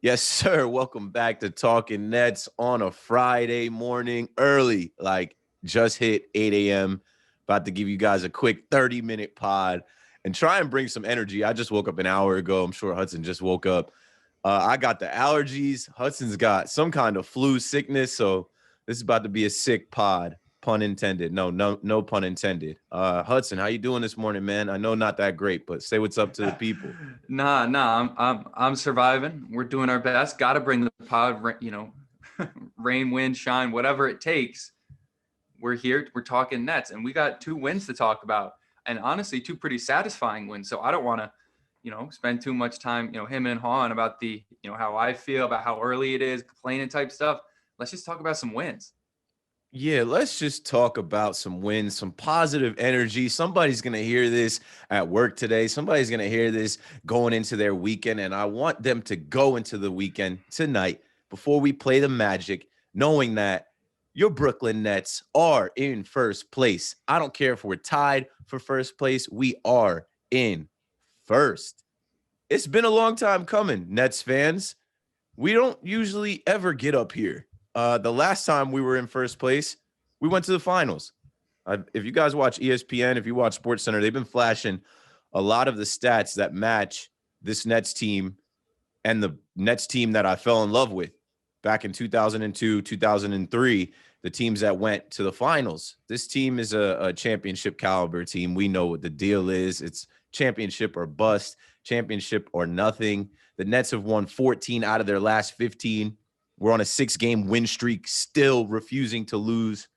Yes, sir. Welcome back to Talking Nets on a Friday morning early, like just hit 8 a.m. About to give you guys a quick 30-minute pod and try and bring some energy. I just woke up an hour ago. I'm sure Hudson just woke up. I got the allergies. Hudson's got some kind of flu sickness. So this is about to be a sick pod. Pun intended. No pun intended. Hudson, how you doing this morning, man? I know not that great, but say what's up to the people. I'm surviving. We're doing our best. Got to bring the pod, rain, wind, shine, whatever it takes. We're here. We're talking Nets, and we got two wins to talk about, and honestly, two pretty satisfying wins. So I don't want to, spend too much time, him and hawing about how I feel about how early it is, complaining type stuff. Let's just talk about some wins. Yeah, let's just talk about some wins, some positive energy. Somebody's going to hear this at work today. Somebody's going to hear this going into their weekend. And I want them to go into the weekend tonight before we play the Magic, knowing that your Brooklyn Nets are in first place. I don't care if we're tied for first place. We are in first. It's been a long time coming, Nets fans. We don't usually ever get up here. The last time we were in first place, we went to the finals. If you guys watch ESPN, if you watch SportsCenter, they've been flashing a lot of the stats that match this Nets team and the Nets team that I fell in love with back in 2002, 2003, the teams that went to the finals. This team is a championship caliber team. We know what the deal is. It's championship or bust, championship or nothing. The Nets have won 14 out of their last 15. We're on a 6-game win streak, still refusing to lose.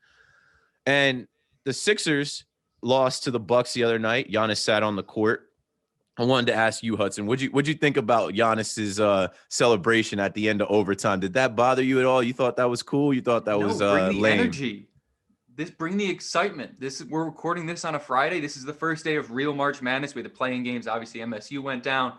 And the Sixers lost to the Bucks the other night. Giannis sat on the court. I wanted to ask you, Hudson, what'd you think about Giannis's celebration at the end of overtime? Did that bother you at all? You thought that was cool? You thought that was Bring the lame? energy. Bring the excitement. We're recording this on a Friday. This is the first day of real March Madness. We had the playing games. Obviously, MSU went down.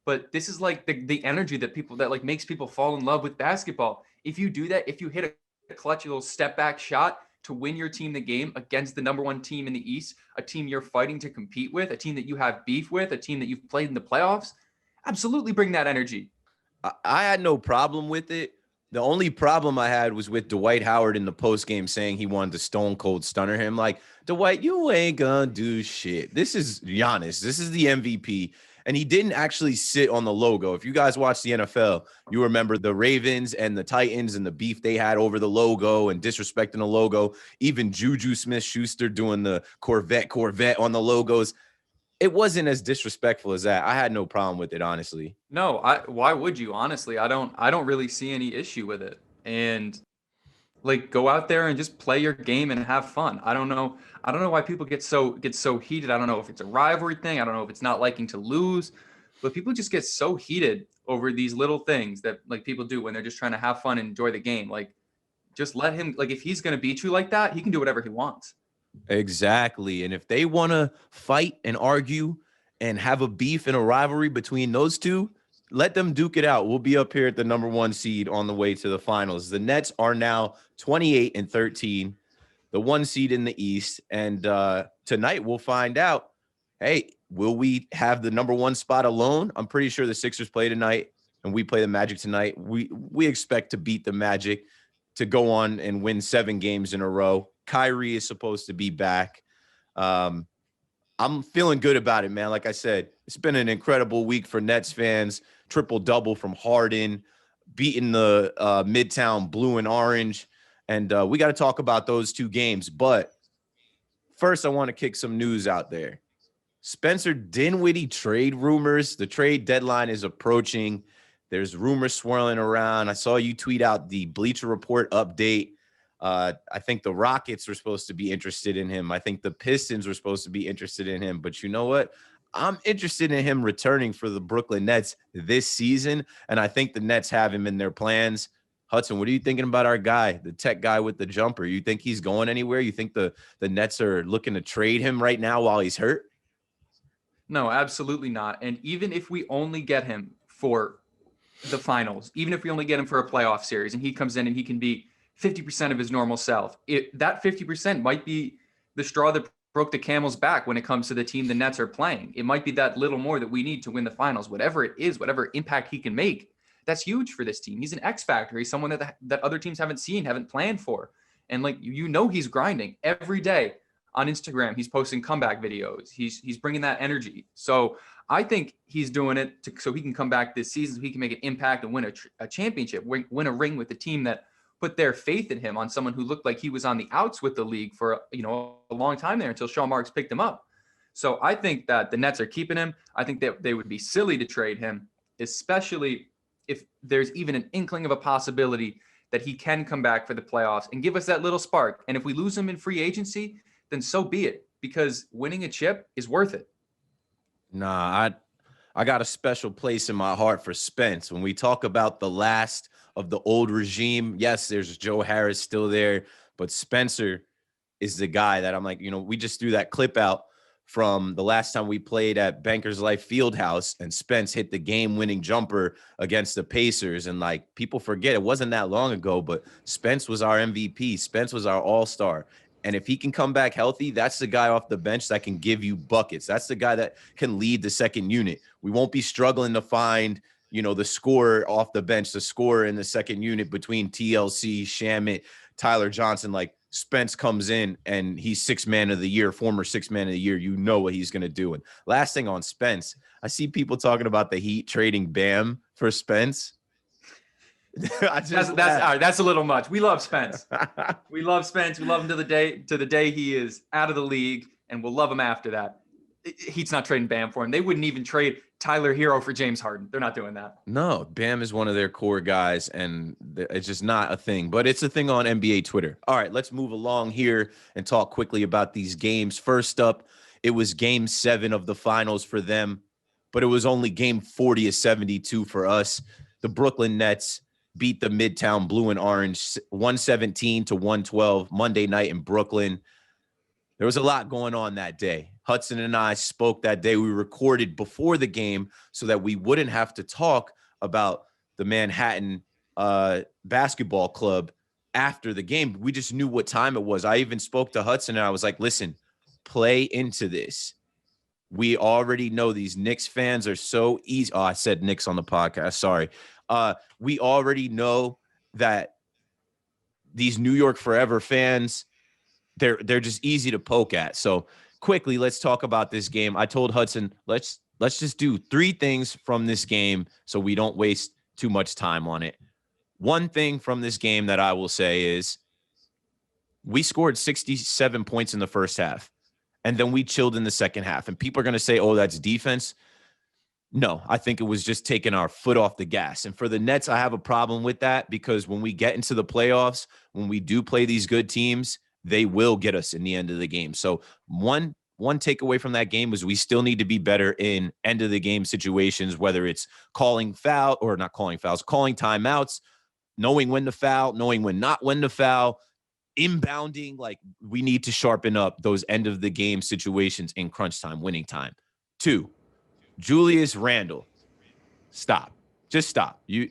But this is like the energy that like makes people fall in love with basketball. If you do that, if you hit a clutch little step back shot to win your team the game against the number one team in the East, a team you're fighting to compete with, a team that you have beef with, a team that you've played in the playoffs, absolutely bring that energy. I had no problem with it. The only problem I had was with Dwight Howard in the postgame saying he wanted to stone cold stunner him. Like, Dwight, you ain't gonna do shit. This is Giannis. This is the MVP. And he didn't actually sit on the logo. If you guys watch the NFL, you remember the Ravens and the Titans and the beef they had over the logo and disrespecting the logo. Even Juju Smith-Schuster doing the Corvette on the logos. It wasn't as disrespectful as that. I had no problem with it, honestly. No, why would you? Honestly, I don't really see any issue with it. And like, go out there and just play your game and have fun. I don't know why people get so heated. I don't know if it's a rivalry thing. I don't know if it's not liking to lose, but people just get so heated over these little things that like people do when they're just trying to have fun and enjoy the game. Like, just let him, like, if he's going to beat you like that, he can do whatever he wants. Exactly. And if they want to fight and argue and have a beef and a rivalry between those two, let them duke it out. We'll be up here at the number one seed on the way to the finals. The Nets are now 28-13, the one seed in the East. And tonight we'll find out, hey, will we have the number one spot alone? I'm pretty sure the Sixers play tonight and we play the Magic tonight. We expect to beat the Magic to go on and win 7 games in a row. Kyrie is supposed to be back. I'm feeling good about it, man. Like I said, it's been an incredible week for Nets fans. Triple-double from Harden, beating the Midtown Blue and Orange. And we got to talk about those 2 games. But first, I want to kick some news out there. Spencer Dinwiddie trade rumors. The trade deadline is approaching. There's rumors swirling around. I saw you tweet out the Bleacher Report update. I think the Rockets were supposed to be interested in him. I think the Pistons were supposed to be interested in him. But you know what? I'm interested in him returning for the Brooklyn Nets this season, and I think the Nets have him in their plans. Hudson, what are you thinking about our guy, the tech guy with the jumper? You think he's going anywhere? You think the Nets are looking to trade him right now while he's hurt? No, absolutely not. And even if we only get him for the finals, even if we only get him for a playoff series and he comes in and he can be 50% of his normal self, that 50% might be the straw that broke the camel's back when it comes to the team the Nets are playing. It might be that little more that we need to win the finals. Whatever it is, whatever impact he can make, That's huge for this team. He's an X factor. He's someone that other teams haven't seen, haven't planned for. And like, he's grinding every day on Instagram. He's posting comeback videos. He's bringing that energy. So I think he's doing it so he can come back this season, so he can make an impact and win a championship, win a ring with the team that put their faith in him, on someone who looked like he was on the outs with the league for, a long time there until Sean Marks picked him up. So I think that the Nets are keeping him. I think that they would be silly to trade him, especially if there's even an inkling of a possibility that he can come back for the playoffs and give us that little spark. And if we lose him in free agency, then so be it, because winning a chip is worth it. Nah, I got a special place in my heart for Spence. When we talk about the last of the old regime, yes, there's Joe Harris still there, but Spencer is the guy that I'm like, we just threw that clip out from the last time we played at Bankers Life Fieldhouse, and Spence hit the game-winning jumper against the Pacers. And like, people forget, it wasn't that long ago, but Spence was our MVP. Spence was our all-star. And if he can come back healthy, that's the guy off the bench that can give you buckets. That's the guy that can lead the second unit. We won't be struggling to find, the scorer off the bench, the scorer in the second unit between TLC, Shamet, Tyler Johnson. Like, Spence comes in and he's sixth man of the year, former sixth man of the year. You know what he's going to do. And last thing on Spence, I see people talking about the Heat trading Bam for Spence. That's all right. That's a little much. We love Spence. We love Spence. We love him to the day he is out of the league, and we'll love him after that. Heat's not trading Bam for him. They wouldn't even trade Tyler Hero for James Harden. They're not doing that. No, Bam is one of their core guys, and it's just not a thing. But it's a thing on NBA Twitter. All right, let's move along here and talk quickly about these games. First up, it was Game 7 of the finals for them, but it was only Game 40 of 72 for us. The Brooklyn Nets beat the Midtown Blue and Orange 117-112 Monday night in Brooklyn. There was a lot going on that day. Hudson and I spoke that day. We recorded before the game so that we wouldn't have to talk about the Manhattan basketball club after the game. We just knew what time it was. I even spoke to Hudson and I was like, listen, play into this. We already know these Knicks fans are so easy. Oh, I said Knicks on the podcast. Sorry. We already know that these New York Forever fans, they're just easy to poke at. So quickly, let's talk about this game. I told Hudson, let's just do 3 things from this game so we don't waste too much time on it. One thing from this game that I will say is we scored 67 points in the first half, and then we chilled in the second half. And people are going to say, oh, that's defense. No, I think it was just taking our foot off the gas. And for the Nets, I have a problem with that, because when we get into the playoffs, when we do play these good teams, they will get us in the end of the game. So one takeaway from that game was we still need to be better in end of the game situations, whether it's calling foul or not calling fouls, calling timeouts, knowing when to foul, knowing when to foul, inbounding. Like, we need to sharpen up those end of the game situations in crunch time, winning time. 2, Julius Randle. Stop. Just stop. You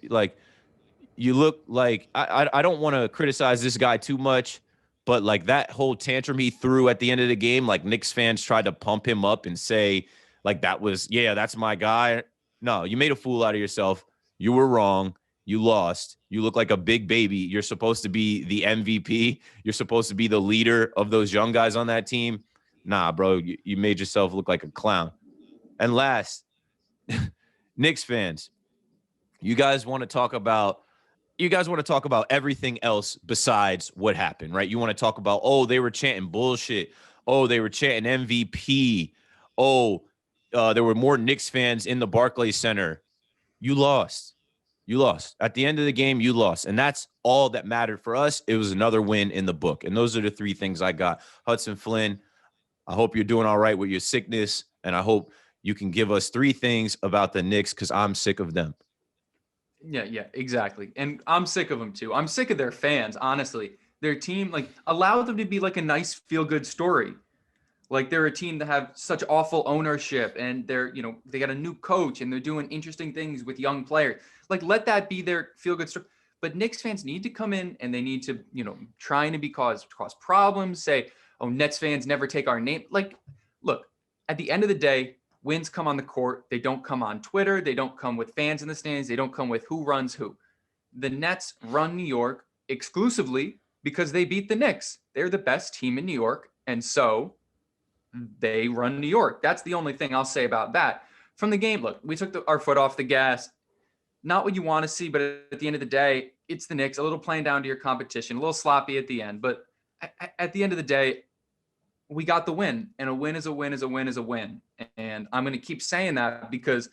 look like I don't want to criticize this guy too much, but like that whole tantrum he threw at the end of the game, like Knicks fans tried to pump him up and say like that was, yeah, that's my guy. No, you made a fool out of yourself. You were wrong. You lost. You look like a big baby. You're supposed to be the MVP. You're supposed to be the leader of those young guys on that team. Nah, bro, you made yourself look like a clown. And last, Knicks fans, you guys want to talk about everything else besides what happened, right? You want to talk about, oh, they were chanting bullshit. Oh, they were chanting MVP. Oh, there were more Knicks fans in the Barclays Center. You lost. You lost. At the end of the game, you lost. And that's all that mattered for us. It was another win in the book. And those are the 3 things I got. Hudson Flynn, I hope you're doing all right with your sickness. And I hope you can give us 3 things about the Knicks, because I'm sick of them. Yeah, exactly. And I'm sick of them too. I'm sick of their fans, honestly. Their team, like, allow them to be like a nice feel-good story. Like, they're a team that have such awful ownership, and they got a new coach and they're doing interesting things with young players. Like, let that be their feel-good story. But Knicks fans need to come in and they need to, trying to cause problems, say, oh, Nets fans never take our name. Like, look, at the end of the day, Wins come on the court. They don't come on Twitter. They don't come with fans in the stands. They don't come with who runs who. The Nets run New York exclusively because they beat the Knicks. They're the best team in New York, and so they run New York. That's the only thing I'll say about that. From the game, look, we took our foot off the gas. Not what you want to see, but at the end of the day, it's the Knicks, a little playing down to your competition, a little sloppy at the end. But at the end of the day, we got the win, and a win is a win is a win is a win. And I'm going to keep saying that because,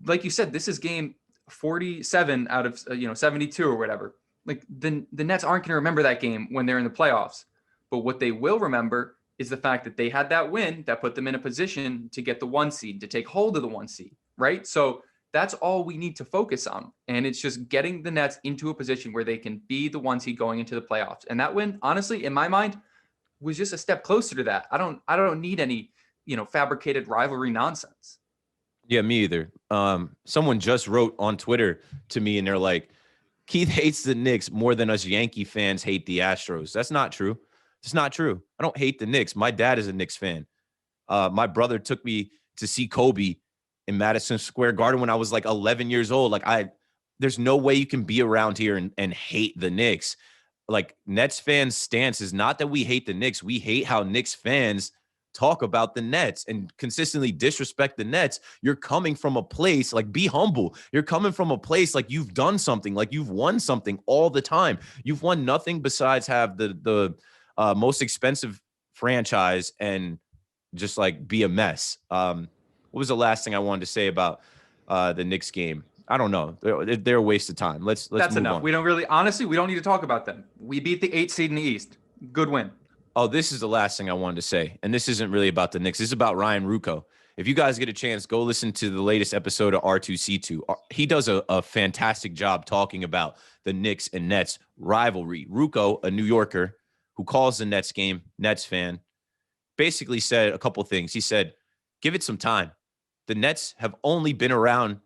like you said, this is game 47 out of 72 or whatever. Like the Nets aren't going to remember that game when they're in the playoffs. But what they will remember is the fact that they had that win that put them in a position to get the 1 seed, to take hold of the 1 seed, right? So that's all we need to focus on. And it's just getting the Nets into a position where they can be the 1 seed going into the playoffs. And that win, honestly, in my mind, was just a step closer to that. I don't need any, fabricated rivalry nonsense. Yeah, me either. Someone just wrote on Twitter to me and they're like, Keith hates the Knicks more than us Yankee fans hate the Astros. That's not true. It's not true. I don't hate the Knicks. My dad is a Knicks fan. My brother took me to see Kobe in Madison Square Garden when I was like 11 years old. There's no way you can be around here and hate the Knicks. Like, Nets fans' stance is not that we hate the Knicks. We hate how Knicks fans talk about the Nets and consistently disrespect the Nets. You're coming from a place, like, be humble. You're coming from a place like you've done something, like you've won something all the time. You've won nothing besides have the most expensive franchise and just like be a mess. What was the last thing I wanted to say about the Knicks game? I don't know. They're a waste of time. Let's That's move enough. on. We don't really, honestly, we don't need to talk about them. We beat the 8 seed in the East. Good win. Oh, this is the last thing I wanted to say. And this isn't really about the Knicks. This is about Ryan Ruocco. If you guys get a chance, go listen to the latest episode of R2C2. He does a fantastic job talking about the Knicks and Nets rivalry. Ruocco, a New Yorker who calls the Nets game, Nets fan, basically said a couple things. He said, give it some time. The Nets have only been around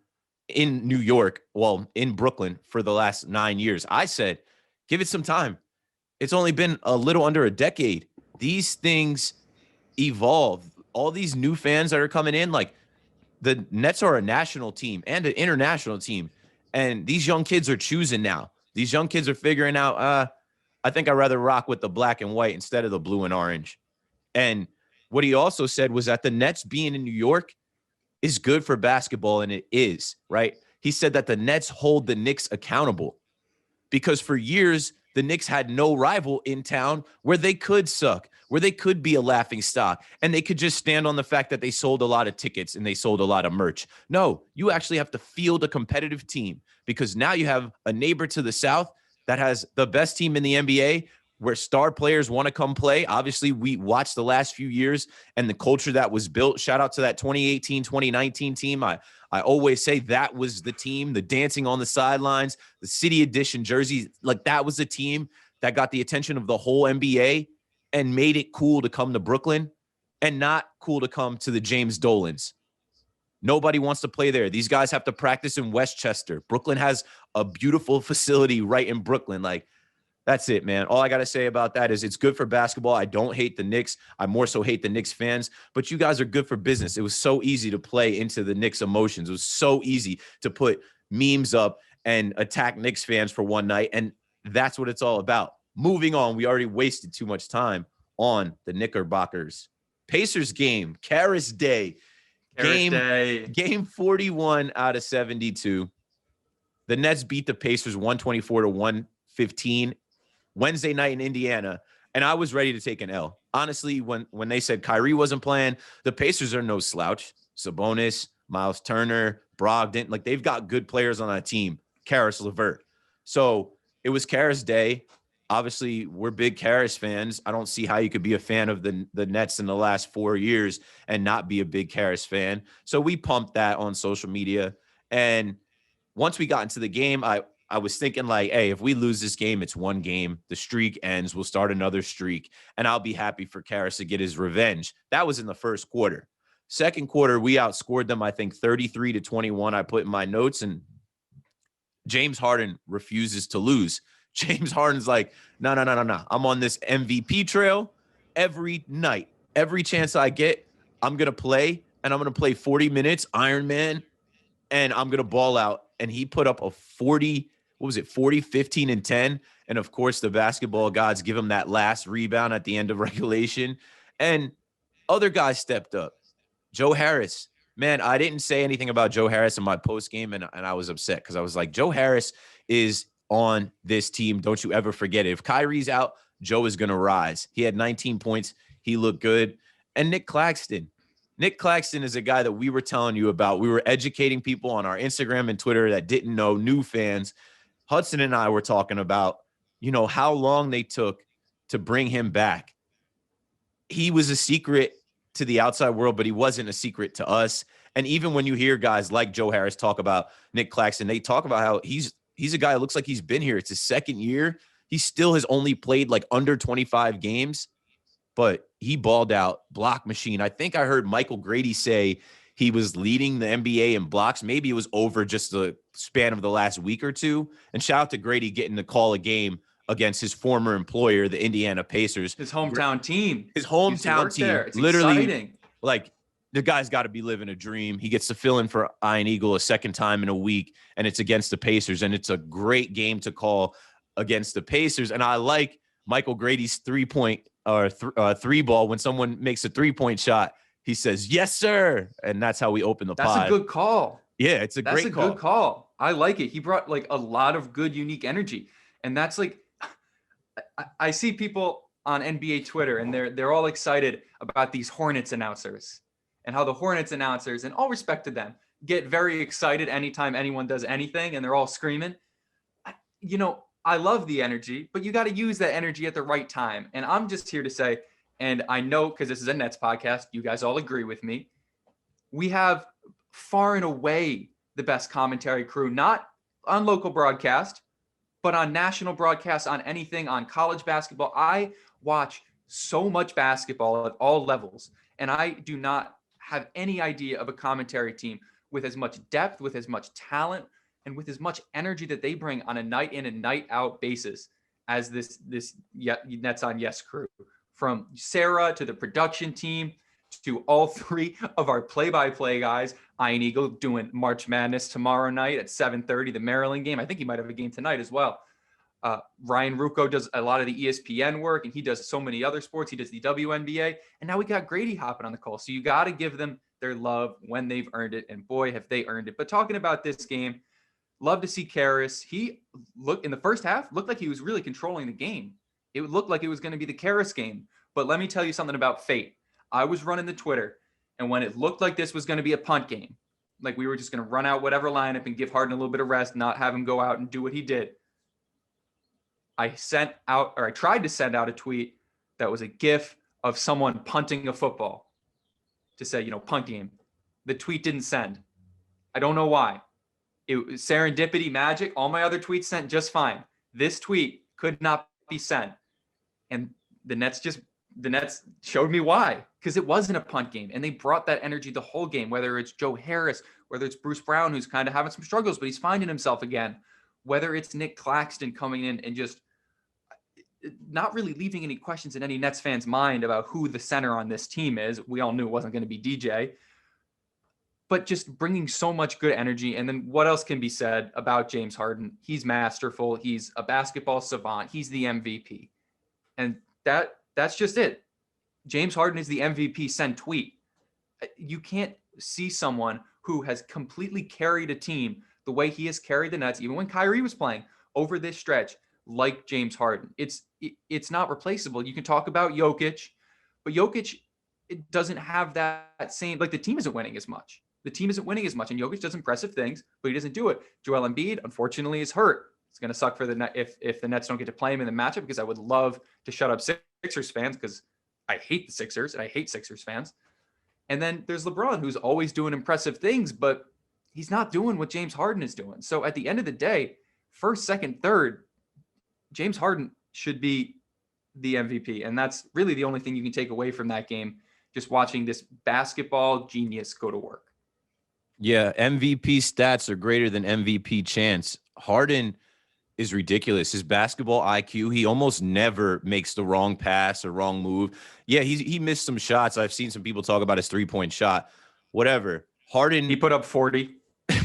in New York, well, in Brooklyn for the last 9 years. I said, give it some time. It's only been a little under a decade. These things evolve. All these new fans that are coming in, like, the Nets are a national team and an international team. And these young kids are choosing now. These young kids are figuring out, I think I'd rather rock with the black and white instead of the blue and orange. And what he also said was that the Nets being in New York is good for basketball, and it is, right? He said that the Nets hold the Knicks accountable because for years, the Knicks had no rival in town where they could suck, where they could be a laughing stock, and they could just stand on the fact that they sold a lot of tickets and they sold a lot of merch. No, you actually have to field a competitive team because now you have a neighbor to the south that has the best team in the NBA where star players want to come play. Obviously, we watched the last few years and the culture that was built. Shout out to that 2018, 2019 team. I always say that was the team, the dancing on the sidelines, the city edition jerseys. Like, that was the team that got the attention of the whole NBA and made it cool to come to Brooklyn and not cool to come to the James Dolans. Nobody wants to play there. These guys have to practice in Westchester. Brooklyn has a beautiful facility right in Brooklyn. Like, that's it, man. All I got to say about that is it's good for basketball. I don't hate the Knicks. I more so hate the Knicks fans, but you guys are good for business. It was so easy to play into the Knicks emotions. It was so easy to put memes up and attack Knicks fans for one night, and that's what it's all about. Moving on, we already wasted too much time on the Knickerbockers. Pacers game, Karis Day. Game 41 out of 72. The Nets beat the Pacers 124 to 115. Wednesday night in Indiana, and I was ready to take an L. Honestly, when they said Kyrie wasn't playing, the Pacers are no slouch. Sabonis, Miles Turner, Brogdon, like, they've got good players on that team. Karis LeVert. So it was Karis Day. Obviously, we're big Karis fans. I don't see how you could be a fan of the Nets in the last 4 years and not be a big Karis fan. So we pumped that on social media. And once we got into the game, I was thinking, like, hey, if we lose this game, it's one game. The streak ends. We'll start another streak, and I'll be happy for Karis to get his revenge. That was in the first quarter. Second quarter, we outscored them, I think, 33 to 21. I put in my notes, and James Harden refuses to lose. James Harden's like, no. I'm on this MVP trail every night. Every chance I get, I'm going to play. and I'm going to play 40 minutes, Iron Man, and I'm going to ball out. And he put up a 40, 40, 15, and 10. And of course, the basketball gods give him that last rebound at the end of regulation. And other guys stepped up. Joe Harris, man, I didn't say anything about Joe Harris in my post game, and I was upset because I was like, Joe Harris is on this team. Don't you ever forget it. If Kyrie's out, Joe is going to rise. He had 19 points. He looked good. And Nick Claxton. Nick Claxton is a guy that we were telling you about. We were educating people on our Instagram and Twitter that didn't know, new fans. Hudson and I were talking about, how long they took to bring him back. He was a secret to the outside world, but he wasn't a secret to us. And even when you hear guys like Joe Harris talk about Nick Claxton, they talk about how he's a guy that looks like he's been here. It's his second year. He still has only played like under 25 games, but he balled out, block machine. I think I heard Michael Grady say he was leading the NBA in blocks. Maybe it was over just the span of the last week or two. And shout out to Grady getting to call a game against his former employer, the Indiana Pacers. His hometown team. His hometown team. There. It's literally exciting. Like, the guy's got to be living a dream. He gets to fill in for Ian Eagle a second time in a week, and it's against the Pacers. And it's a great game to call against the Pacers. And I like Michael Grady's three ball. When someone makes a 3-point shot, he says, "Yes, sir." And that's how we open the pod. That's a good call. Yeah, it's a great call. Good call. I like it. He brought like a lot of good, unique energy. And that's like, I see people on NBA Twitter, and they're all excited about these Hornets announcers and how the Hornets announcers, and all respect to them, get very excited anytime anyone does anything, and they're all screaming. I love the energy, but you got to use that energy at the right time. And I'm just here to say, and I know because this is a Nets podcast, you guys all agree with me, we have far and away the best commentary crew, not on local broadcast, but on national broadcast, on anything, on college basketball. I watch so much basketball at all levels, and I do not have any idea of a commentary team with as much depth, with as much talent, and with as much energy that they bring on a night in and night out basis as this Nets on Yes crew. From Sarah to the production team to all three of our play-by-play guys. Ian Eagle doing March Madness tomorrow night at 7:30, the Maryland game. I think he might have a game tonight as well. Ryan Rucco does a lot of the ESPN work, and he does so many other sports. He does the WNBA, and now we got Grady hopping on the call. So you got to give them their love when they've earned it, and boy, have they earned it. But talking about this game, love to see Karras. He looked in the first half, looked like he was really controlling the game. It looked like it was going to be the Karras game. But let me tell you something about fate. I was running the Twitter, and when it looked like this was going to be a punt game, like we were just going to run out whatever lineup and give Harden a little bit of rest, not have him go out and do what he did, I tried to send out a tweet that was a GIF of someone punting a football to say, punt game. The tweet didn't send. I don't know why. It was serendipity, magic. All my other tweets sent just fine. This tweet could not be sent. And the Nets showed me why, because it wasn't a punt game. And they brought that energy the whole game, whether it's Joe Harris, whether it's Bruce Brown, who's kind of having some struggles, but he's finding himself again, whether it's Nick Claxton coming in and just not really leaving any questions in any Nets fans' mind about who the center on this team is. We all knew it wasn't going to be DJ, but just bringing so much good energy. And then what else can be said about James Harden? He's masterful. He's a basketball savant. He's the MVP. And that's just it. James Harden is the MVP, send tweet. You can't see someone who has completely carried a team the way he has carried the Nets, even when Kyrie was playing over this stretch, like James Harden. It's not replaceable. You can talk about Jokic, but Jokic, it doesn't have that same, like the team isn't winning as much. And Jokic does impressive things, but he doesn't do it. Joel Embiid, unfortunately, is hurt. It's going to suck for the Net if the Nets don't get to play him in the matchup, because I would love to shut up Sixers fans, because I hate the Sixers and I hate Sixers fans. And then there's LeBron, who's always doing impressive things, but he's not doing what James Harden is doing. So at the end of the day, first, second, third, James Harden should be the MVP. And that's really the only thing you can take away from that game, just watching this basketball genius go to work. Yeah, MVP stats are greater than MVP chance. Harden is ridiculous. His basketball IQ, he almost never makes the wrong pass or wrong move. Yeah, he missed some shots. I've seen some people talk about his 3-point shot, whatever. Harden, He put up 40.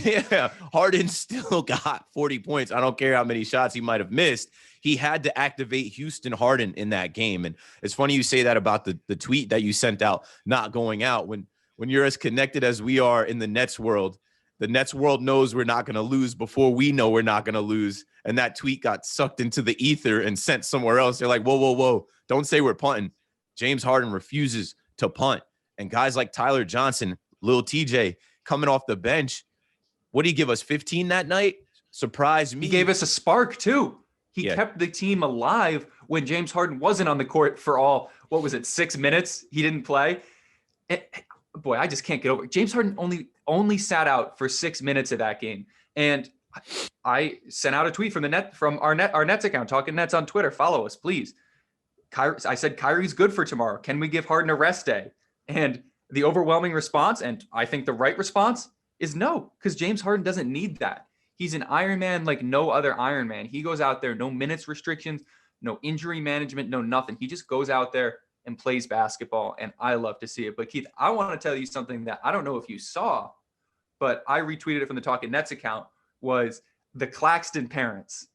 yeah, Harden still got 40 points. I don't care how many shots he might have missed. He had to activate Houston Harden in that game. And it's funny you say that about the tweet that you sent out not going out. When you're as connected as we are in the Nets world, the Nets world knows we're not going to lose before we know we're not going to lose. And that tweet got sucked into the ether and sent somewhere else. They're like, whoa, whoa, whoa. Don't say we're punting. James Harden refuses to punt. And guys like Tyler Johnson, Lil TJ, coming off the bench, what did he give us, 15 that night? Surprised me. He gave us a spark, too. He Yeah. kept the team alive when James Harden wasn't on the court for all, 6 minutes? He didn't play. Boy, I just can't get over it. James Harden only sat out for 6 minutes of that game. And I sent out a tweet from our Nets account, Talking Nets on Twitter. Follow us, please. I said, Kyrie's good for tomorrow. Can we give Harden a rest day? And the overwhelming response, and I think the right response, is no, because James Harden doesn't need that. He's an Iron Man like no other Iron Man. He goes out there, no minutes restrictions, no injury management, no nothing. He just goes out there and plays basketball, and I love to see it. But Keith, I want to tell you something that I don't know if you saw, but I retweeted it from the Talking Nets account, was the Claxton parents.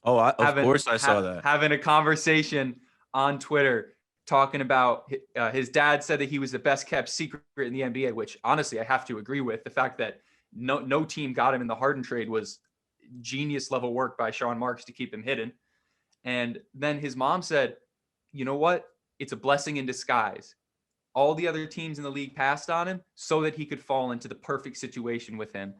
Oh, of course I saw that. Having a conversation on Twitter talking about his dad said that he was the best kept secret in the NBA, which honestly I have to agree with. The fact that no team got him in the Harden trade was genius level work by Sean Marks to keep him hidden. And then his mom said, you know what? It's a blessing in disguise. All the other teams in the league passed on him so that he could fall into the perfect situation with him.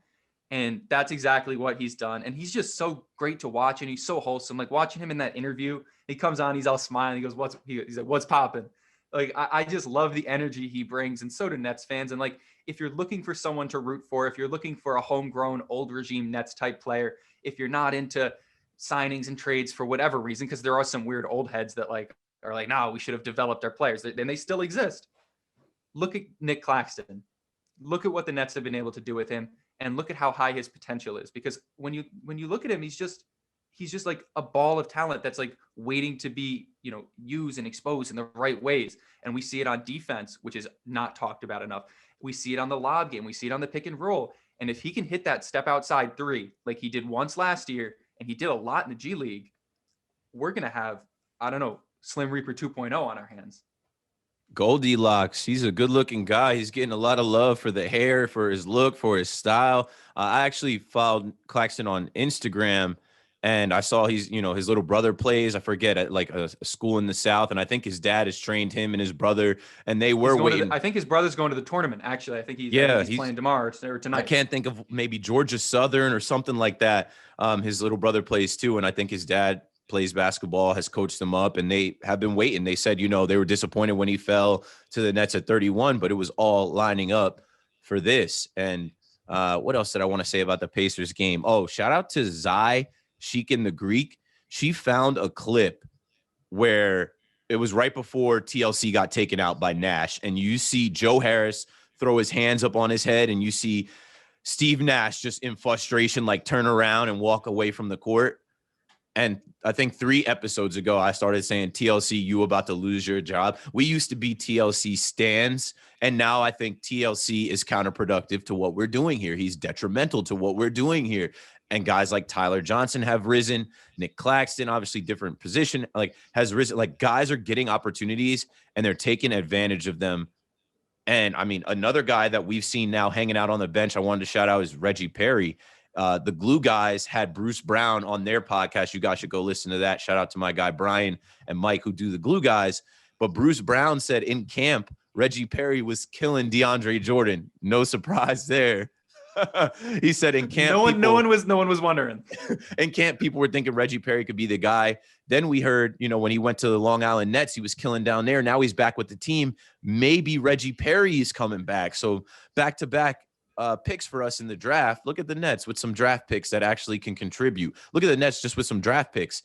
And that's exactly what he's done. And he's just so great to watch. And he's so wholesome. Like watching him in that interview, he comes on, he's all smiling. He goes, he's like, what's popping? Like, I just love the energy he brings. And so do Nets fans. And like, if you're looking for someone to root for, if you're looking for a homegrown old regime Nets type player, if you're not into signings and trades for whatever reason, because there are some weird old heads that like are like, no, we should have developed our players. And they still exist. Look at Nick Claxton. Look at what the Nets have been able to do with him. And look at how high his potential is, because when you look at him, he's just like a ball of talent that's like waiting to be, used and exposed in the right ways. And we see it on defense, which is not talked about enough. We see it on the lob game. We see it on the pick and roll. And if he can hit that step outside three, like he did once last year, and he did a lot in the G League, we're going to have, I don't know, Slim Reaper 2.0 on our hands. Goldilocks, he's a good-looking guy. He's getting a lot of love for the hair, for his look, for his style. I actually followed Claxton on Instagram, and I saw his little brother plays. I forget at like a school in the South, and I think his dad has trained him and his brother, and they were waiting. I think his brother's going to the tournament. Actually, I think he's playing tomorrow or tonight. I can't think of maybe Georgia Southern or something like that. His little brother plays too, and I think his dad plays basketball, has coached them up, and they have been waiting. They said, they were disappointed when he fell to the Nets at 31, but it was all lining up for this. And what else did I want to say about the Pacers game? Oh, shout out to Zai Sheik in the Greek. She found a clip where it was right before TLC got taken out by Nash, and you see Joe Harris throw his hands up on his head, and you see Steve Nash just in frustration, like turn around and walk away from the court. And I think 3 episodes ago, I started saying, TLC, you about to lose your job. We used to be TLC stans, and now I think TLC is counterproductive to what we're doing here. He's detrimental to what we're doing here. And guys like Tyler Johnson have risen. Nick Claxton, obviously different position, has risen. Like, guys are getting opportunities, and they're taking advantage of them. And, I mean, another guy that we've seen now hanging out on the bench I wanted to shout out is Reggie Perry. The Glue Guys had Bruce Brown on their podcast. You guys should go listen to that. Shout out to my guy Brian and Mike who do the Glue Guys. But Bruce Brown said in camp, Reggie Perry was killing DeAndre Jordan. No surprise there. He said in camp, no one was wondering. In camp, people were thinking Reggie Perry could be the guy. Then we heard, when he went to the Long Island Nets, he was killing down there. Now he's back with the team. Maybe Reggie Perry is coming back. So back-to-back picks for us in the draft. Look at the Nets with some draft picks that actually can contribute. Look at the Nets just with some draft picks.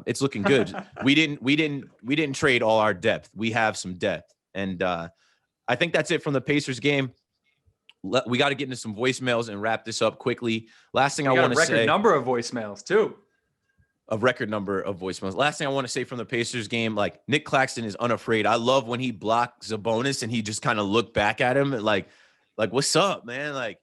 It's looking good. We didn't trade all our depth. We have some depth. And I think that's it from the Pacers game. We got to get into some voicemails and wrap this up quickly. Last thing I want to say. A record number of voicemails too. A record number of voicemails. Last thing I want to say from the Pacers game, like Nick Claxton is unafraid. I love when he blocks Sabonis and he just kind of looked back at him like, Like, what's up, man? Like,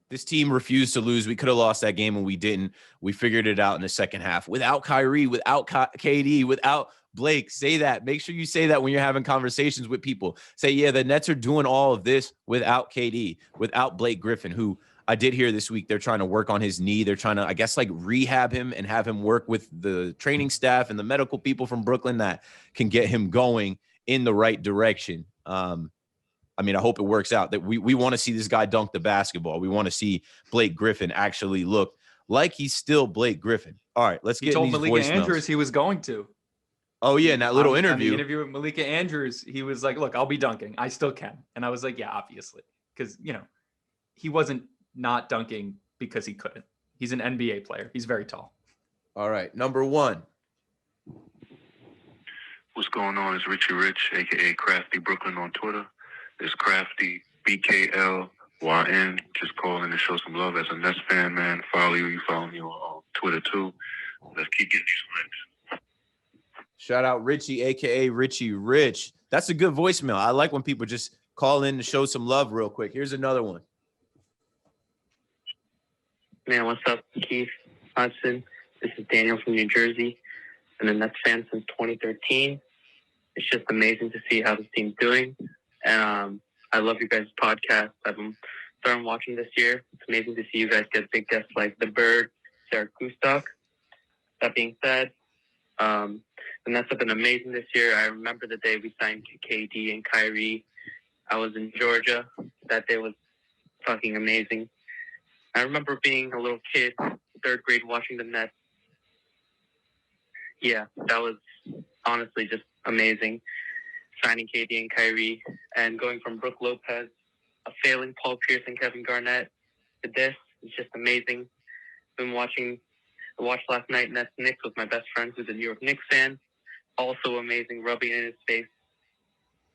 this team refused to lose. We could have lost that game and we didn't. We figured it out in the second half without Kyrie, without KD, without Blake. Say that. Make sure you say that when you're having conversations with people. Say, yeah, the Nets are doing all of this without KD, without Blake Griffin, who I did hear this week they're trying to work on his knee. They're trying to, I guess, like rehab him and have him work with the training staff and the medical people from Brooklyn that can get him going in the right direction. I mean, I hope it works out. That we want to see this guy dunk the basketball. We want to see Blake Griffin actually look like he's still Blake Griffin. All right, let's He get told in these Malika voicemails. Andrews he was going to. Oh, yeah, in that little On the interview. interview with Malika Andrews, he was like, look, I'll be dunking. I still can. And I was like, yeah, obviously. Because, he wasn't not dunking because he couldn't. He's an NBA player. He's very tall. All right, number one. What's going on? It's Richie Rich, a.k.a. Crafty Brooklyn on Twitter. It's Crafty, BKLYN. Just calling to show some love as a Nets fan, man. Follow you. You follow me on Twitter, too. Let's keep getting these wins. Shout out Richie, a.k.a. Richie Rich. That's a good voicemail. I like when people just call in to show some love real quick. Here's another one. Man, what's up, Keith Hudson? This is Daniel from New Jersey. Been a Nets fan since 2013. It's just amazing to see how this team's doing. And I love you guys' podcast. I've been starting watching this year. It's amazing to see you guys get big guests like The Bird, Sarah Kustok. That being said, the Nets have been amazing this year. I remember the day we signed KD and Kyrie. I was in Georgia. That day was fucking amazing. I remember being a little kid, third grade, watching the Nets. Yeah, that was honestly just amazing. Signing KD and Kyrie and going from Brook Lopez, a failing Paul Pierce and Kevin Garnett, to this is just amazing. I watched last night Nets Knicks with my best friend who's a New York Knicks fan. Also amazing, rubbing it in his face.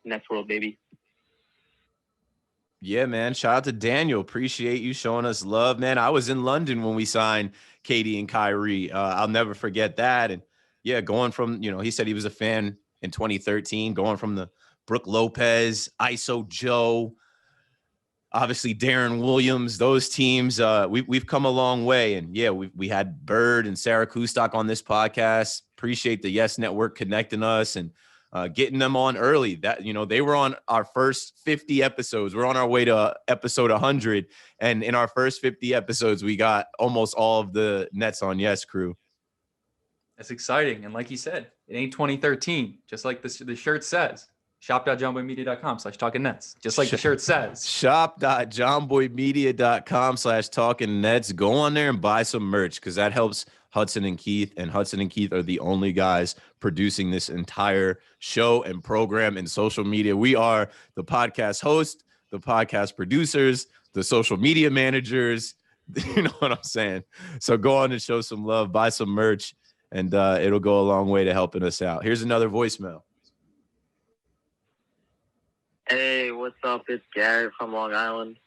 Nets world, baby. Yeah, man. Shout out to Daniel. Appreciate you showing us love, man. I was in London when we signed KD and Kyrie. I'll never forget that. And yeah, going from, he said he was a fan in 2013, going from the Brook Lopez, ISO Joe, obviously Darren Williams, those teams, we've come a long way. And yeah, we had Bird and Sarah Kustok on this podcast. Appreciate the Yes Network connecting us and getting them on early. That, they were on our first 50 episodes. We're on our way to episode 100. And in our first 50 episodes, we got almost all of the Nets on Yes crew. That's exciting. And like you said, it ain't 2013, just like the shirt says. shop.johnboymedia.com/talking-nets. Just like the shirt says. Shop.johnboymedia.com/talking-nets. Go on there and buy some merch because that helps Hudson and Keith. And Hudson and Keith are the only guys producing this entire show and program and social media. We are the podcast host, the podcast producers, the social media managers. You know what I'm saying? So go on and show some love, buy some merch, and it'll go a long way to helping us out. Here's another voicemail. Hey, what's up? It's Garrett from Long Island.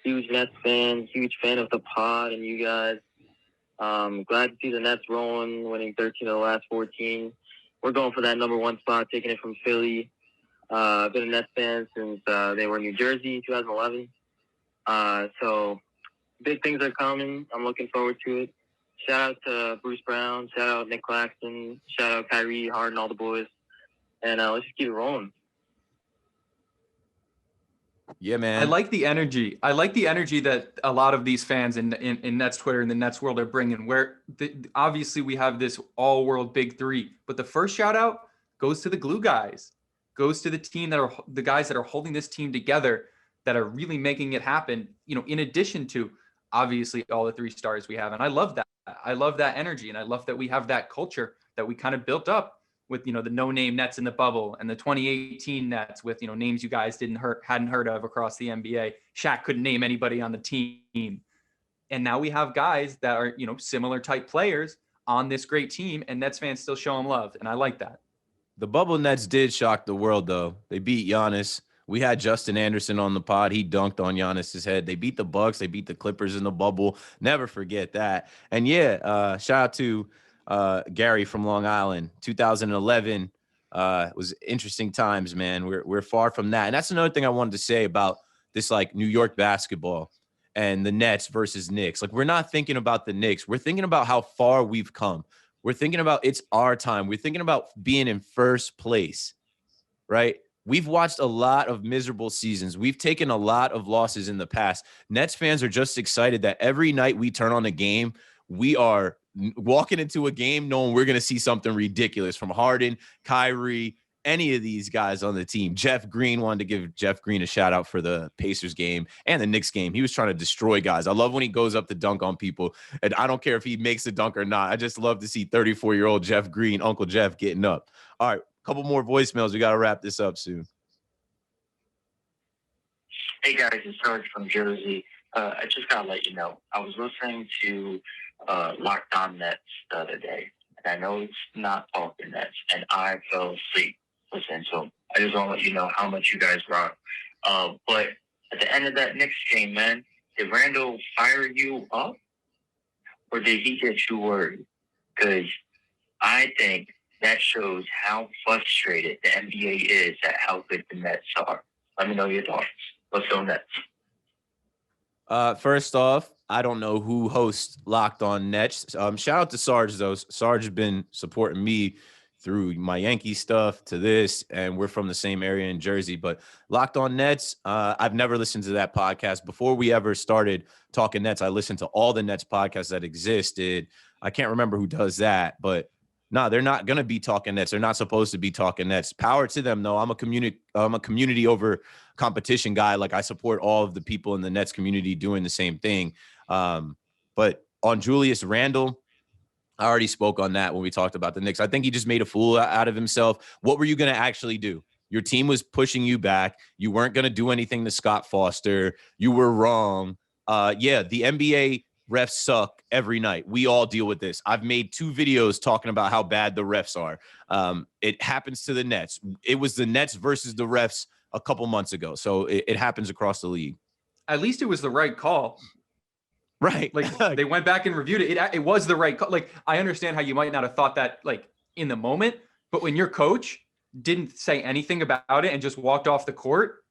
Huge Nets fan, huge fan of the pod and you guys. Glad to see the Nets rolling, winning 13 of the last 14. We're going for that number one spot, taking it from Philly. I've been a Nets fan since they were in New Jersey, 2011. So big things are coming. I'm looking forward to it. Shout out to Bruce Brown. Shout out Nick Claxton. Shout out Kyrie, Harden, all the boys. And let's just keep it rolling. Yeah, man. I like the energy. I like the energy that a lot of these fans in Nets Twitter and the Nets world are bringing, where obviously we have this all-world big three. But the first shout-out goes to the glue guys, goes to the team that are the guys that are holding this team together, that are really making it happen, in addition to obviously all the three stars we have. And I love that. I love that energy. And I love that we have that culture that we kind of built up with, the no-name Nets in the bubble and the 2018 Nets with, names you guys hadn't heard of across the NBA. Shaq couldn't name anybody on the team. And now we have guys that are, similar type players on this great team, and Nets fans still show them love. And I like that. The bubble Nets did shock the world, though. They beat Giannis. We had Justin Anderson on the pod. He dunked on Giannis's head. They beat the Bucks. They beat the Clippers in the bubble. Never forget that. And yeah, shout out to Gary from Long Island. 2011 was interesting times, man. We're far from that. And that's another thing I wanted to say about this like New York basketball and the Nets versus Knicks. Like, we're not thinking about the Knicks. We're thinking about how far we've come. We're thinking about it's our time. We're thinking about being in first place, right? We've watched a lot of miserable seasons. We've taken a lot of losses in the past. Nets fans are just excited that every night we turn on a game, we are walking into a game knowing we're going to see something ridiculous from Harden, Kyrie, any of these guys on the team. Jeff Green, wanted to give Jeff Green a shout out for the Pacers game and the Knicks game. He was trying to destroy guys. I love when he goes up to dunk on people, and I don't care if he makes the dunk or not. I just love to see 34-year-old Jeff Green, Uncle Jeff, getting up. All right, couple more voicemails. We got to wrap this up soon. Hey guys, it's Sarge from Jersey. I just gotta let you know, I was listening to Locked On Nets the other day, and I know it's not talking Nets, and I fell asleep listening to them. I just want to let you know how much you guys rock. But at the end of that Knicks game, man, did Randall fire you up, or did he get you worried? Because I think that shows how frustrated the NBA is at how good the Nets are. Let me know your thoughts. Let's go Nets. First off, I don't know who hosts Locked On Nets. Shout out to Sarge, though. Sarge has been supporting me through my Yankee stuff to this, and we're from the same area in Jersey. But Locked On Nets, I've never listened to that podcast. Before we ever started talking Nets, I listened to all the Nets podcasts that existed. I can't remember who does that, but no, they're not going to be talking Nets. They're not supposed to be talking Nets. Power to them, though. I'm a community over competition guy. Like, I support all of the people in the Nets community doing the same thing. But on Julius Randle, I already spoke on that when we talked about the Knicks. I think he just made a fool out of himself. What were you going to actually do? Your team was pushing you back. You weren't going to do anything to Scott Foster. You were wrong. Yeah, the NBA refs suck every night. We all deal with this. I've made 2 videos talking about how bad the refs are. It happens to the Nets. It was the Nets versus the refs a couple months ago. So it happens across the league. At least it was the right call. Right. Like, they went back and reviewed it. It was the right call. Like, I understand how you might not have thought that, like, in the moment, but when your coach didn't say anything about it and just walked off the court,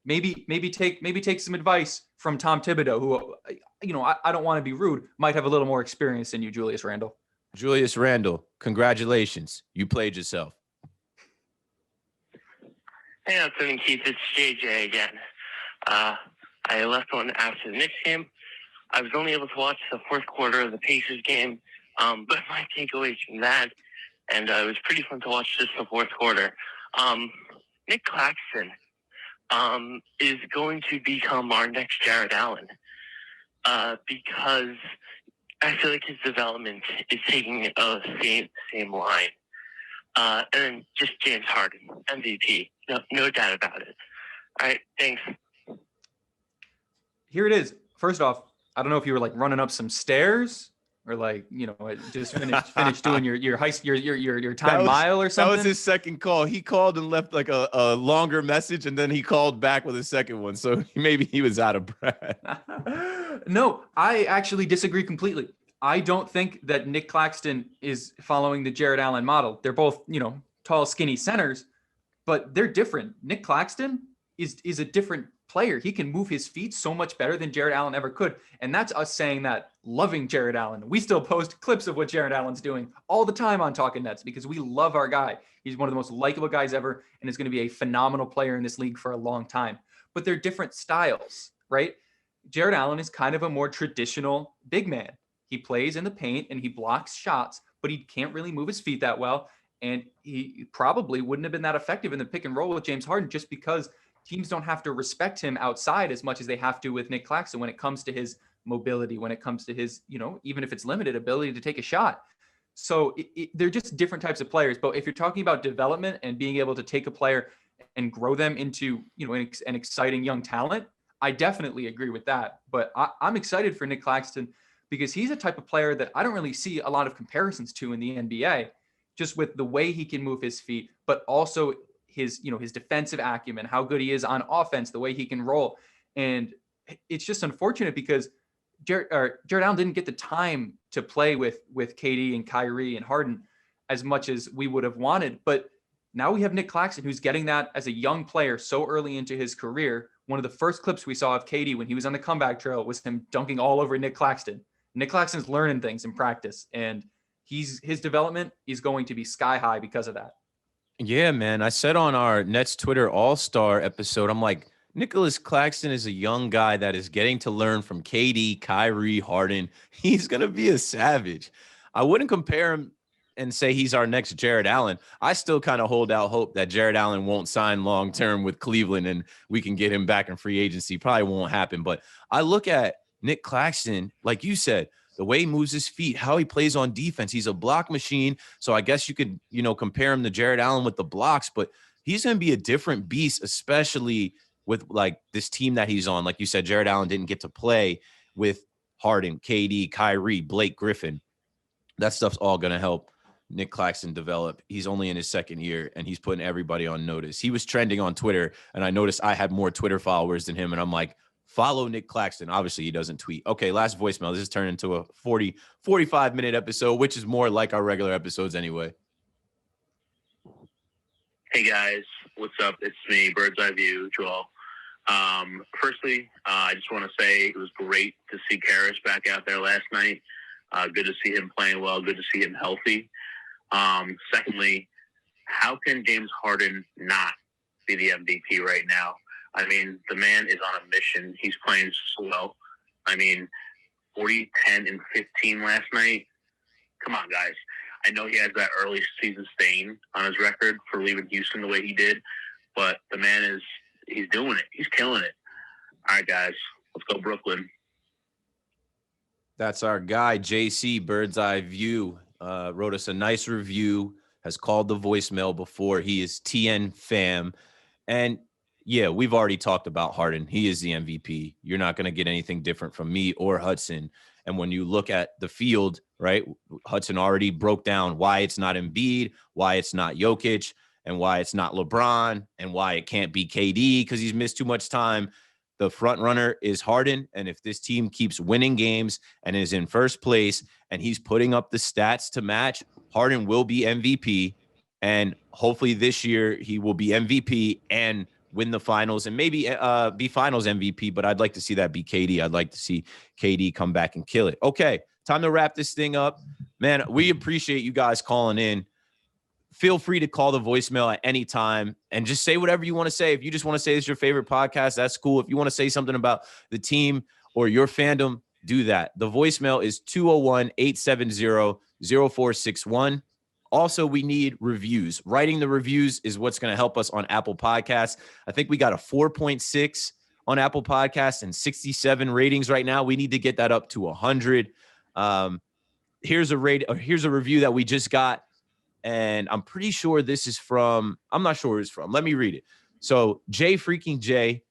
maybe take some advice from Tom Thibodeau, who, you know, I don't want to be rude, might have a little more experience than you, Julius Randle. Julius Randle, congratulations. You played yourself. Hey, Anthony and Keith, it's JJ again. I left on after the Knicks game. I was only able to watch the fourth quarter of the Pacers game, but my takeaways from that, and it was pretty fun to watch just the fourth quarter. Nick Claxton is going to become our next Jared Allen because I feel like his development is taking a same line. And then just James Harden, MVP. No doubt about it. All right, thanks. Here it is. First off, I don't know if you were like running up some stairs or like, you know, just finished doing your time mile or something. That was his second call. He called and left like a longer message, and then he called back with a second one. So maybe he was out of breath. No, I actually disagree completely. I don't think that Nick Claxton is following the Jared Allen model. They're both, you know, tall, skinny centers, but they're different. Nick Claxton is a different player. He can move his feet so much better than Jared Allen ever could. And that's us saying that, loving Jared Allen. We still post clips of what Jared Allen's doing all the time on Talking Nets because we love our guy. He's one of the most likable guys ever and is going to be a phenomenal player in this league for a long time. But they're different styles, right? Jared Allen is kind of a more traditional big man. He plays in the paint and he blocks shots, but he can't really move his feet that well. And he probably wouldn't have been that effective in the pick and roll with James Harden just because teams don't have to respect him outside as much as they have to with Nick Claxton when it comes to his mobility, when it comes to his, you know, even if it's limited, ability to take a shot. So they're just different types of players. But if you're talking about development and being able to take a player and grow them into, you know, an exciting young talent, I definitely agree with that. But I'm excited for Nick Claxton because he's a type of player that I don't really see a lot of comparisons to in the NBA, just with the way he can move his feet, but also his, you know, his defensive acumen, how good he is on offense, the way he can roll. And it's just unfortunate because Jared Allen didn't get the time to play with KD and Kyrie and Harden as much as we would have wanted. But now we have Nick Claxton, who's getting that as a young player so early into his career one of the first clips we saw of KD when he was on the comeback trail was him dunking all over Nick Claxton. Nick Claxton's learning things in practice, and his development is going to be sky high because of that. Yeah, man. I said on our Nets Twitter All-Star episode, I'm like, Nicholas Claxton is a young guy that is getting to learn from KD, Kyrie, Harden. He's going to be a savage. I wouldn't compare him and say he's our next Jared Allen. I still kind of hold out hope that Jared Allen won't sign long-term with Cleveland and we can get him back in free agency. Probably won't happen. But I look at Nick Claxton, like you said, the way he moves his feet, how he plays on defense. He's a block machine. So I guess you could, compare him to Jared Allen with the blocks, but he's going to be a different beast, especially with like this team that he's on. Like you said, Jared Allen didn't get to play with Harden, KD, Kyrie, Blake Griffin. That stuff's all going to help Nick Claxton develop. He's only in his second year and he's putting everybody on notice. He was trending on Twitter and I noticed I had more Twitter followers than him. And I'm like, follow Nick Claxton. Obviously, he doesn't tweet. Okay, last voicemail. This has turned into a 45-minute episode, which is more like our regular episodes anyway. Hey, guys. What's up? It's me, Bird's Eye View, Joel. Firstly, I just want to say it was great to see Karras back out there last night. Good to see him playing well. Good to see him healthy. Secondly, how can James Harden not be the MVP right now? I mean, the man is on a mission. He's playing so well. I mean, 40, 10, and 15 last night. Come on, guys. I know he has that early season stain on his record for leaving Houston the way he did, but the man he's doing it. He's killing it. All right, guys. Let's go Brooklyn. That's our guy, JC, Bird's Eye View. Wrote us a nice review, has called the voicemail before. He is TN fam. And yeah, we've already talked about Harden. He is the MVP. You're not going to get anything different from me or Hudson. And when you look at the field, right, Hudson already broke down why it's not Embiid, why it's not Jokic, and why it's not LeBron, and why it can't be KD because he's missed too much time. The front runner is Harden. And if this team keeps winning games and is in first place and he's putting up the stats to match, Harden will be MVP. And hopefully this year he will be MVP and win the finals and maybe be finals MVP, but I'd like to see that be KD. I'd like to see KD come back and kill it. Okay, time to wrap this thing up. Man, we appreciate you guys calling in. Feel free to call the voicemail at any time and just say whatever you want to say. If you just want to say it's your favorite podcast, that's cool. If you want to say something about the team or your fandom, do that. The voicemail is 201-870-0461. Also, we need reviews. Writing the reviews is what's going to help us on Apple Podcasts. I think we got a 4.6 on Apple Podcasts and 67 ratings right now. We need to get that up to 100. Here's a review that we just got, and I'm pretty sure this is from, I'm not sure who it's from. Let me read it. So Jay freaking Jay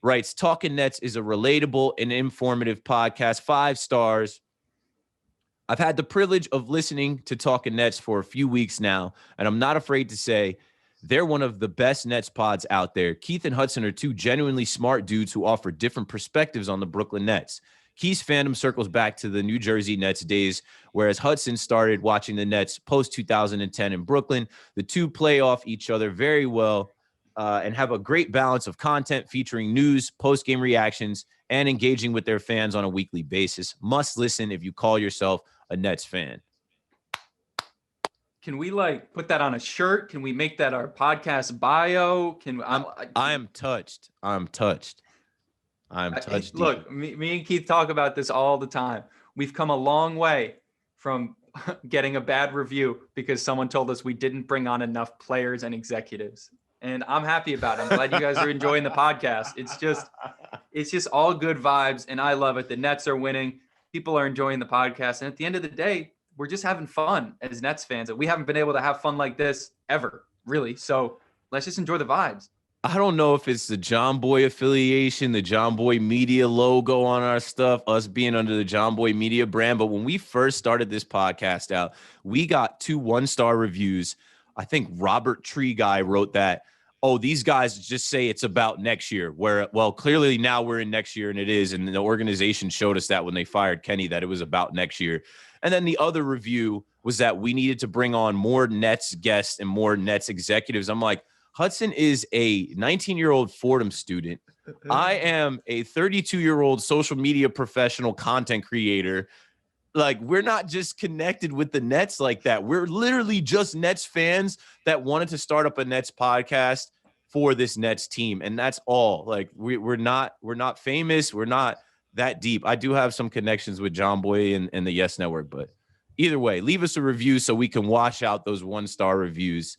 writes, Talking Nets is a relatable and informative podcast, 5 stars. I've had the privilege of listening to Talking Nets for a few weeks now, and I'm not afraid to say they're one of the best Nets pods out there. Keith and Hudson are two genuinely smart dudes who offer different perspectives on the Brooklyn Nets. Keith's fandom circles back to the New Jersey Nets days, whereas Hudson started watching the Nets post-2010 in Brooklyn. The two play off each other very well and have a great balance of content featuring news, post-game reactions, and engaging with their fans on a weekly basis. Must listen if you call yourself a Nets fan. Can we put that on a shirt? Can we make that our podcast bio? I am touched. I'm touched. Look, me and Keith talk about this all the time. We've come a long way from getting a bad review because someone told us we didn't bring on enough players and executives. And I'm happy about it. I'm glad you guys are enjoying the podcast. It's just all good vibes, and I love it. The Nets are winning. People are enjoying the podcast. And at the end of the day, we're just having fun as Nets fans. We haven't been able to have fun like this ever, really. So let's just enjoy the vibes. I don't know if it's the John Boy affiliation, the John Boy Media logo on our stuff, us being under the John Boy Media brand. But when we first started this podcast out, we got 2 1-star reviews. I think Robert Tree Guy wrote that, oh, these guys just say it's about next year, where, well, clearly now we're in next year and it is. And the organization showed us that when they fired Kenny, that it was about next year. And then the other review was that we needed to bring on more Nets guests and more Nets executives. I'm like, Hudson is a 19-year-old Fordham student I am a 32-year-old social media professional content creator. Like, we're not just connected with the Nets like that. We're literally just Nets fans that wanted to start up a Nets podcast for this Nets team. And that's all. Like, we're not famous. We're not that deep. I do have some connections with John Boy and the Yes Network, but either way, leave us a review so we can wash out those 1-star reviews.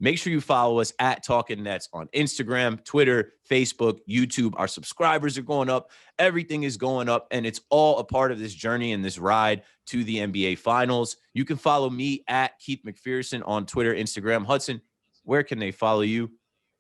Make sure you follow us at Talking Nets on Instagram, Twitter, Facebook, YouTube. Our subscribers are going up. Everything is going up, and it's all a part of this journey and this ride to the NBA Finals. You can follow me at Keith McPherson on Twitter, Instagram. Hudson, where can they follow you?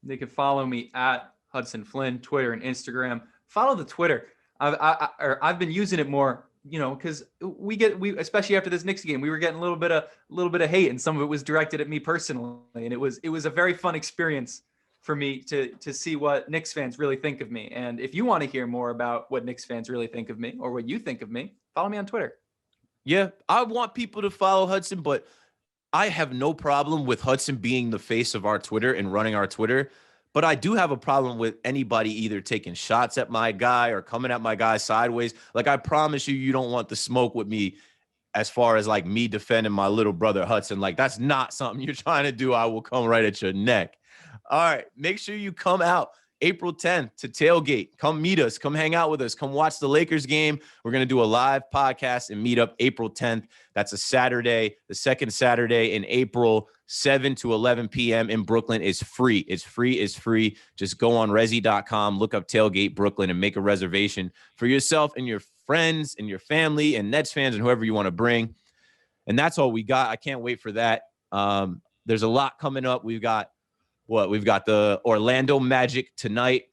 They can follow me at Hudson Flynn, Twitter and Instagram. Follow the Twitter. I've been using it more, because we especially after this Knicks game, we were getting a little bit of hate, and some of it was directed at me personally, and it was a very fun experience for me to see what Knicks fans really think of me. And if you want to hear more about what Knicks fans really think of me or what you think of me, follow me on Twitter. Yeah, I want people to follow Hudson, but I have no problem with Hudson being the face of our Twitter and running our Twitter. But I do have a problem with anybody either taking shots at my guy or coming at my guy sideways. Like, I promise you don't want the smoke with me as far as like me defending my little brother Hudson. Like, that's not something you're trying to do. I will come right at your neck. All right. Make sure you come out April 10th to tailgate. Come meet us. Come hang out with us. Come watch the Lakers game. We're going to do a live podcast and meet up April 10th. That's a Saturday, the second Saturday in April, 7 to 11 p.m. in Brooklyn. Is free. It's free. Just go on resi.com, look up Tailgate Brooklyn, and make a reservation for yourself and your friends and your family and Nets fans and whoever you want to bring. And that's all we got. I can't wait for that. There's a lot coming up. We've got the Orlando Magic tonight,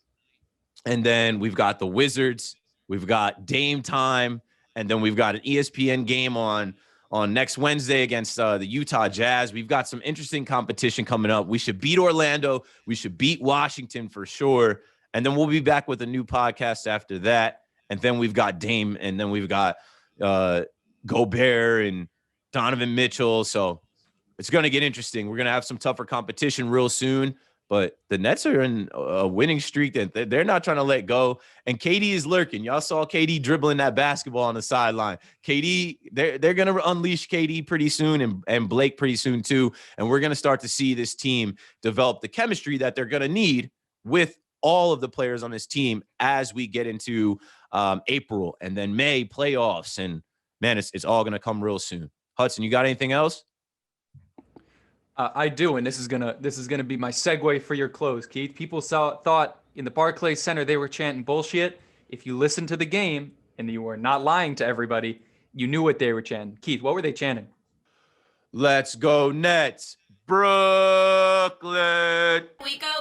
and then we've got the Wizards. We've got Dame time, and then we've got an ESPN game on next Wednesday against the Utah Jazz. We've got some interesting competition coming up. We should beat Orlando. We should beat Washington for sure, and then we'll be back with a new podcast after that. And then we've got Dame, and then we've got Gobert and Donovan Mitchell. So it's going to get interesting. We're going to have some tougher competition real soon, but the Nets are in a winning streak that they're not trying to let go. And KD is lurking. Y'all saw KD dribbling that basketball on the sideline. KD, they're going to unleash KD pretty soon and Blake pretty soon too. And we're going to start to see this team develop the chemistry that they're going to need with all of the players on this team as we get into April and then May playoffs. And man, it's all going to come real soon. Hudson, you got anything else? I do, and this is gonna be my segue for your close, Keith. People thought in the Barclays Center they were chanting bullshit. If you listened to the game and you were not lying to everybody, you knew what they were chanting. Keith, what were they chanting? Let's go Nets, Brooklyn. We go.